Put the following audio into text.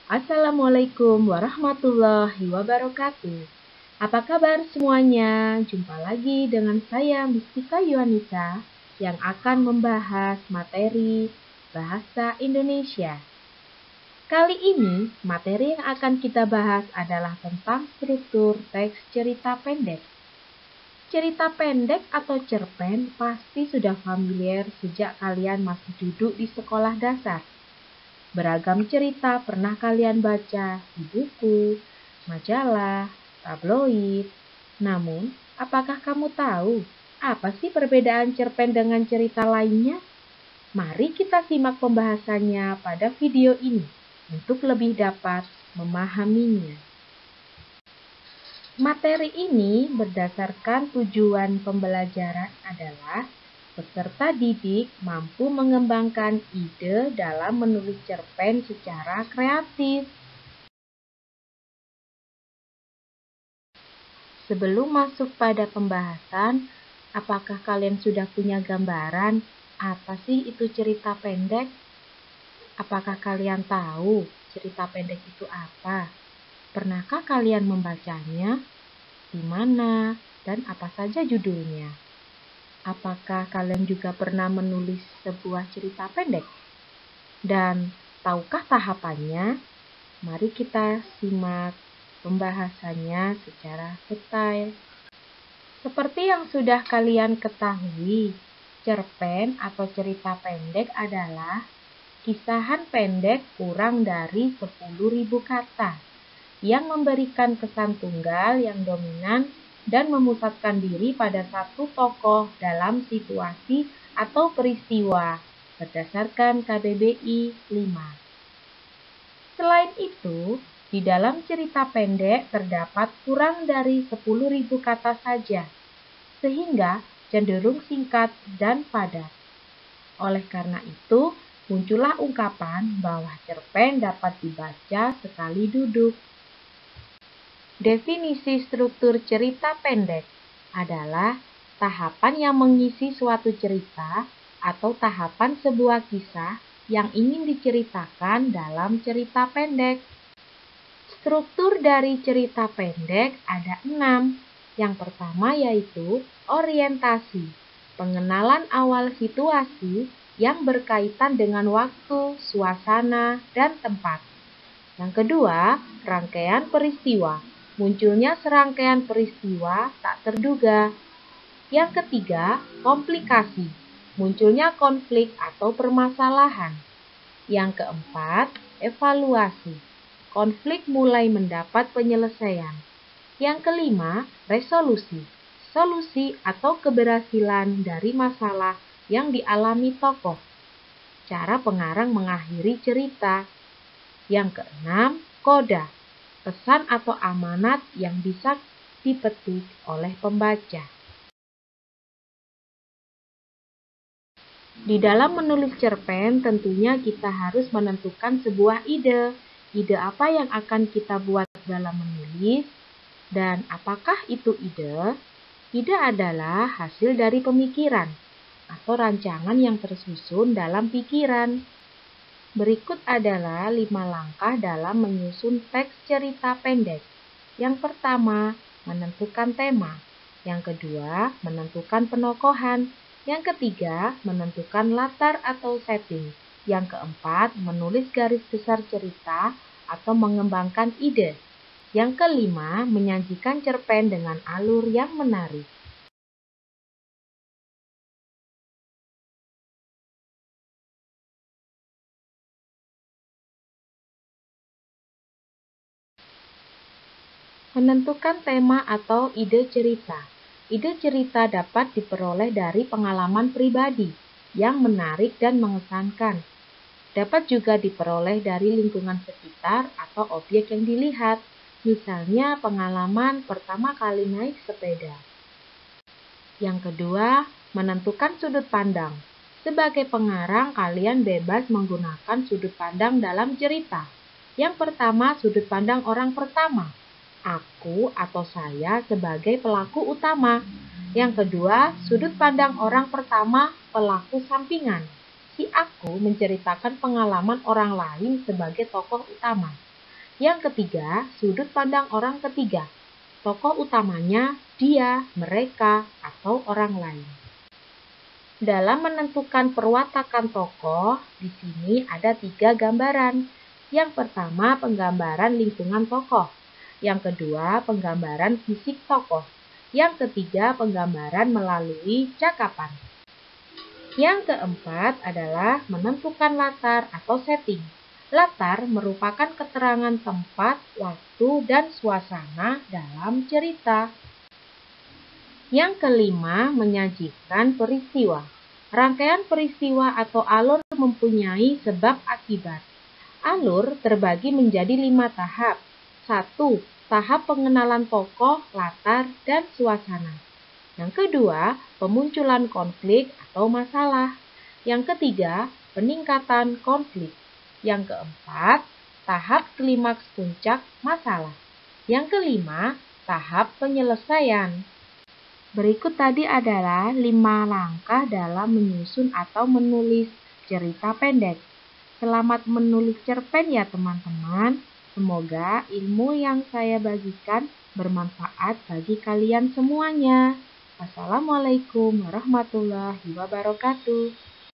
Assalamualaikum warahmatullahi wabarakatuh. Apa kabar semuanya? Jumpa lagi dengan saya Mustika Yuanita yang akan membahas materi Bahasa Indonesia. Kali ini, materi yang akan kita bahas adalah tentang struktur teks cerita pendek. Cerita pendek atau cerpen pasti sudah familiar sejak kalian masih duduk di sekolah dasar. Beragam cerita pernah kalian baca di buku, majalah, tabloid. Namun, apakah kamu tahu apa sih perbedaan cerpen dengan cerita lainnya? Mari kita simak pembahasannya pada video ini untuk lebih dapat memahaminya. Materi ini berdasarkan tujuan pembelajaran adalah peserta didik mampu mengembangkan ide dalam menulis cerpen secara kreatif. Sebelum masuk pada pembahasan, apakah kalian sudah punya gambaran apa sih itu cerita pendek? Apakah kalian tahu cerita pendek itu apa? Pernahkah kalian membacanya? Di mana dan apa saja judulnya? Apakah kalian juga pernah menulis sebuah cerita pendek? Dan tahukah tahapannya? Mari kita simak pembahasannya secara detail. Seperti yang sudah kalian ketahui, cerpen atau cerita pendek adalah kisahan pendek kurang dari 10.000 kata yang memberikan kesan tunggal yang dominan dan memusatkan diri pada satu tokoh dalam situasi atau peristiwa berdasarkan KBBI 5. Selain itu, di dalam cerita pendek terdapat kurang dari 10.000 kata saja, sehingga cenderung singkat dan padat. Oleh karena itu, muncullah ungkapan bahwa cerpen dapat dibaca sekali duduk. Definisi struktur cerita pendek adalah tahapan yang mengisi suatu cerita atau tahapan sebuah kisah yang ingin diceritakan dalam cerita pendek. Struktur dari cerita pendek ada 6. Yang pertama yaitu orientasi, pengenalan awal situasi yang berkaitan dengan waktu, suasana, dan tempat. Yang kedua, rangkaian peristiwa. Munculnya serangkaian peristiwa tak terduga. Yang ketiga, komplikasi. Munculnya konflik atau permasalahan. Yang keempat, evaluasi. Konflik mulai mendapat penyelesaian. Yang kelima, resolusi. Solusi atau keberhasilan dari masalah yang dialami tokoh. Cara pengarang mengakhiri cerita. Yang keenam, koda. Pesan atau amanat yang bisa dipetik oleh pembaca. Di dalam menulis cerpen, tentunya kita harus menentukan sebuah ide. Ide apa yang akan kita buat dalam menulis, dan apakah itu ide? Ide adalah hasil dari pemikiran atau rancangan yang tersusun dalam pikiran. Berikut adalah 5 langkah dalam menyusun teks cerita pendek. Yang pertama, menentukan tema. Yang kedua, menentukan penokohan. Yang ketiga, menentukan latar atau setting. Yang keempat, menulis garis besar cerita atau mengembangkan ide. Yang kelima, menyajikan cerpen dengan alur yang menarik. Menentukan tema atau ide cerita. Ide cerita dapat diperoleh dari pengalaman pribadi yang menarik dan mengesankan. Dapat juga diperoleh dari lingkungan sekitar atau objek yang dilihat, misalnya pengalaman pertama kali naik sepeda. Yang kedua, menentukan sudut pandang. Sebagai pengarang, kalian bebas menggunakan sudut pandang dalam cerita. Yang pertama, sudut pandang orang pertama. Aku atau saya sebagai pelaku utama. Yang kedua, sudut pandang orang pertama, pelaku sampingan. Si aku menceritakan pengalaman orang lain sebagai tokoh utama. Yang ketiga, sudut pandang orang ketiga. Tokoh utamanya dia, mereka, atau orang lain. Dalam menentukan perwatakan tokoh, di sini ada 3 gambaran. Yang pertama, penggambaran lingkungan tokoh. Yang kedua, penggambaran fisik tokoh. Yang ketiga, penggambaran melalui cakapan. Yang keempat adalah menentukan latar atau setting. Latar merupakan keterangan tempat, waktu, dan suasana dalam cerita. Yang kelima, menyajikan peristiwa. Rangkaian peristiwa atau alur mempunyai sebab akibat. Alur terbagi menjadi 5 tahap. 1. Tahap pengenalan tokoh, latar, dan suasana. Yang kedua, pemunculan konflik atau masalah. Yang ketiga, peningkatan konflik. Yang keempat, tahap klimaks puncak masalah. Yang kelima, tahap penyelesaian. Berikut tadi adalah 5 langkah dalam menyusun atau menulis cerita pendek. Selamat menulis cerpen ya teman-teman. Semoga ilmu yang saya bagikan bermanfaat bagi kalian semuanya. Wassalamualaikum warahmatullahi wabarakatuh.